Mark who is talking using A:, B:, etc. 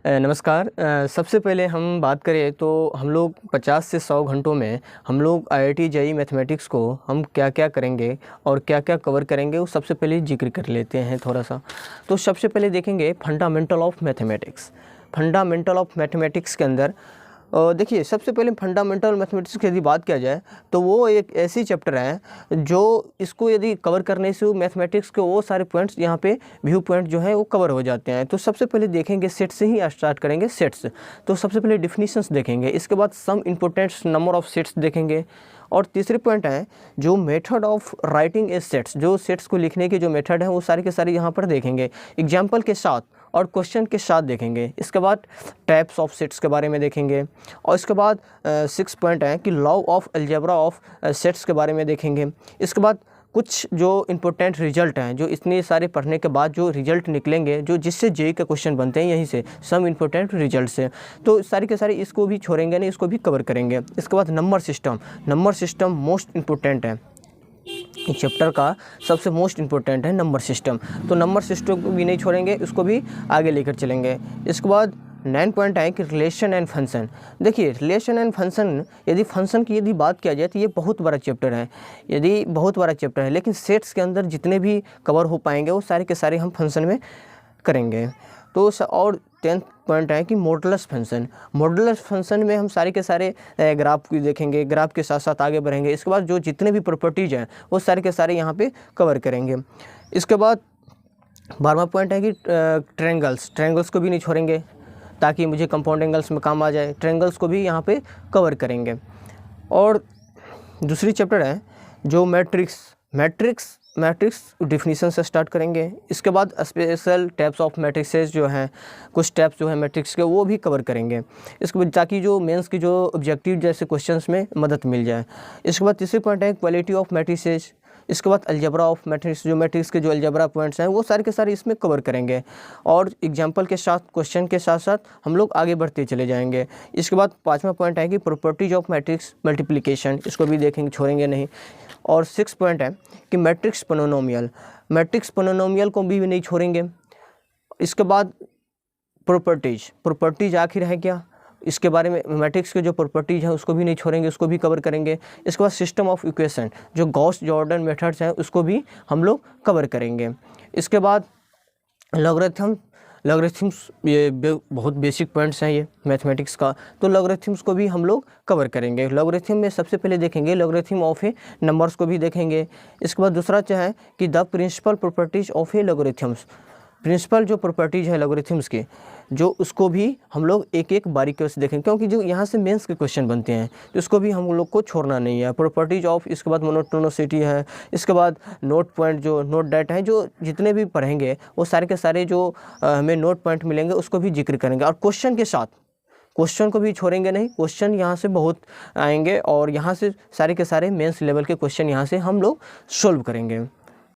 A: नमस्कार। सबसे पहले हम बात करें तो हम लोग 50 से 100 घंटों में हम लोग आईआईटी जेईई मैथमेटिक्स को हम क्या क्या करेंगे और क्या क्या कवर करेंगे वो सबसे पहले जिक्र कर लेते हैं थोड़ा सा। तो सबसे पहले देखेंगे fundamental of mathematics. Fundamental of mathematics के अंदर देखिए, सबसे पहले फंडामेंटल मैथमेटिक्स की यदि बात किया जाए तो वो एक ऐसी चैप्टर है जो इसको यदि कवर करने से मैथमेटिक्स के वो सारे पॉइंट्स यहाँ पे व्यू पॉइंट जो है वो कवर हो जाते हैं। तो सबसे पहले देखेंगे सेट से ही स्टार्ट करेंगे, सेट्स। तो सबसे पहले डिफिनीशंस देखेंगे, इसके बाद some important number of sets देखेंगे, और तीसरे पॉइंट है जो method of writing a sets, जो सेट्स को लिखने के जो मेथड है वो सारे के सारे यहाँ पर देखेंगे एग्जाम्पल के साथ और क्वेश्चन के साथ देखेंगे। इसके बाद टाइप्स ऑफ सेट्स के बारे में देखेंगे, और इसके बाद 6 पॉइंट है कि law of algebra of sets के बारे में देखेंगे। इसके बाद कुछ जो इम्पोर्टेंट रिजल्ट हैं, जो इतने सारे पढ़ने के बाद जो रिजल्ट निकलेंगे, जो जिससे जेईई के क्वेश्चन बनते हैं, यहीं से सम इम्पोर्टेंट रिजल्ट से, तो सारे के सारे इसको भी छोड़ेंगे नहीं, इसको भी कवर करेंगे। इसके बाद number system. Number system most important है, इस चैप्टर का सबसे मोस्ट इम्पोर्टेंट है नंबर सिस्टम। तो नंबर सिस्टम को भी नहीं छोड़ेंगे, उसको भी आगे लेकर चलेंगे। इसके बाद 9 पॉइंट है कि रिलेशन एंड फंक्शन। देखिए, रिलेशन एंड फंक्शन, यदि फंक्शन की यदि बात किया जाए तो ये बहुत बड़ा चैप्टर है, यदि बहुत बड़ा चैप्टर है, लेकिन सेट्स के अंदर जितने भी कवर हो पाएंगे वो सारे के सारे हम फंक्शन में करेंगे। तो और 10th पॉइंट है कि मॉडुलस फंक्शन। मॉडुलस फंक्शन में हम सारे के सारे ग्राफ को देखेंगे, ग्राफ के साथ साथ आगे बढ़ेंगे। इसके बाद जो जितने भी प्रॉपर्टीज़ हैं वो सारे के सारे यहाँ पे कवर करेंगे। इसके बाद 12वां पॉइंट है कि ट्रायंगल्स को भी नहीं छोड़ेंगे ताकि मुझे कंपाउंड एंगल्स में काम आ जाए, ट्रायंगल्स को भी यहाँ पे कवर करेंगे। और दूसरी चैप्टर है जो मैट्रिक्स डिफिनीशन से स्टार्ट करेंगे। इसके बाद स्पेशल टाइप्स ऑफ मैट्रिक्सेस जो हैं, कुछ टाइप्स जो हैं मैट्रिक्स के, वो भी कवर करेंगे, इसके बाद ताकि जो मेंस की जो ऑब्जेक्टिव जैसे क्वेश्चंस में मदद मिल जाए। इसके बाद तीसरी पॉइंट है क्वालिटी ऑफ मैट्रिसेस। इसके बाद अलजेब्रा ऑफ मैट्रिक्स, जो मैट्रिक्स के जो अलजेब्रा पॉइंट्स हैं वो सारे के सारे इसमें कवर करेंगे, और एग्जाम्पल के साथ क्वेश्चन के साथ साथ हम लोग आगे बढ़ते चले जाएंगे। इसके बाद 5वां पॉइंट है कि प्रॉपर्टीज ऑफ मैट्रिक्स मल्टीप्लिकेशन, इसको भी देखेंगे, छोड़ेंगे नहीं। और 6 पॉइंट है कि मैट्रिक्स पोनोनोमियल को भी नहीं छोड़ेंगे। इसके बाद प्रॉपर्टीज आखिर है क्या, इसके बारे में मैट्रिक्स के जो प्रॉपर्टीज हैं उसको भी नहीं छोड़ेंगे, उसको भी कवर करेंगे। इसके बाद सिस्टम ऑफ इक्वेशन, जो गॉस जॉर्डन मेथड्स हैं उसको भी हम लोग कवर करेंगे। इसके बाद लॉगरिथम्स, ये बहुत बेसिक पॉइंट्स हैं ये मैथमेटिक्स का, तो लॉगरिथम्स को भी हम लोग कवर करेंगे। लॉगरिथम में सबसे पहले देखेंगे लॉगरिथम ऑफ ए नंबर्स को भी देखेंगे। इसके बाद दूसरा क्या है कि the principal properties of a logarithms, principal जो प्रॉपर्टीज है लॉगरिथम्स के, जो उसको भी हम लोग एक एक बारीकी से देखेंगे, क्योंकि जो यहाँ से मेंस के क्वेश्चन बनते हैं तो उसको भी हम लोग को छोड़ना नहीं है। प्रॉपर्टीज ऑफ, इसके बाद मोनोटोनिसिटी है, इसके बाद नोट पॉइंट, जो नोट डाटा है, जो जितने भी पढ़ेंगे वो सारे के सारे जो हमें नोट पॉइंट मिलेंगे उसको भी जिक्र करेंगे। और क्वेश्चन के साथ क्वेश्चन को भी छोड़ेंगे नहीं, क्वेश्चन यहाँ से बहुत आएंगे और यहाँ से सारे के सारे मेंस लेवल के क्वेश्चन यहाँ से हम लोग सोल्व करेंगे।